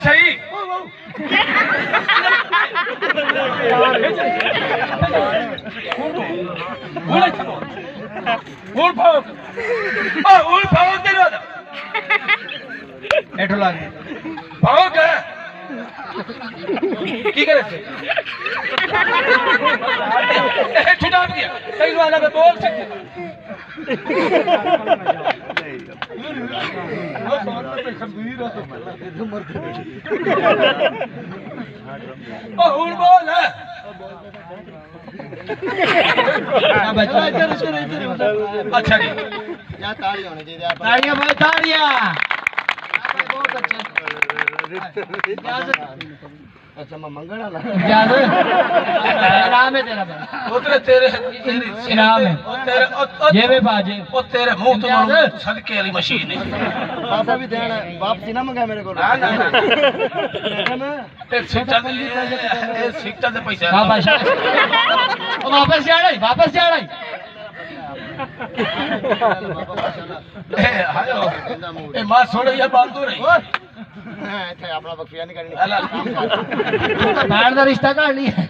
सही એઠો લાગે भाव क्या की करे थे छुड़ा दिया कई वाला का बोल सकते ओ हुन बोल है अच्छा जी या ताड़ी होनी चाहिए ताड़ियां भाई ताड़ियां बहुत अच्छे अच्छा मैं मंगना ला याद इनाम है तेरा भाई उतरे तेरे इनाम है तेरे ये भी बाजे ओ तेरे मुंह तो सदके वाली मशीन है पापा भी देना वापसी ना मंगा मेरे को ना ना ए सिक्का दे पैसा वापस वापस जाना ए हायो ए मां छोड़ या बांधो रही थे अपना बखिया नहीं करनी बाहर का रिश्ता काट लिया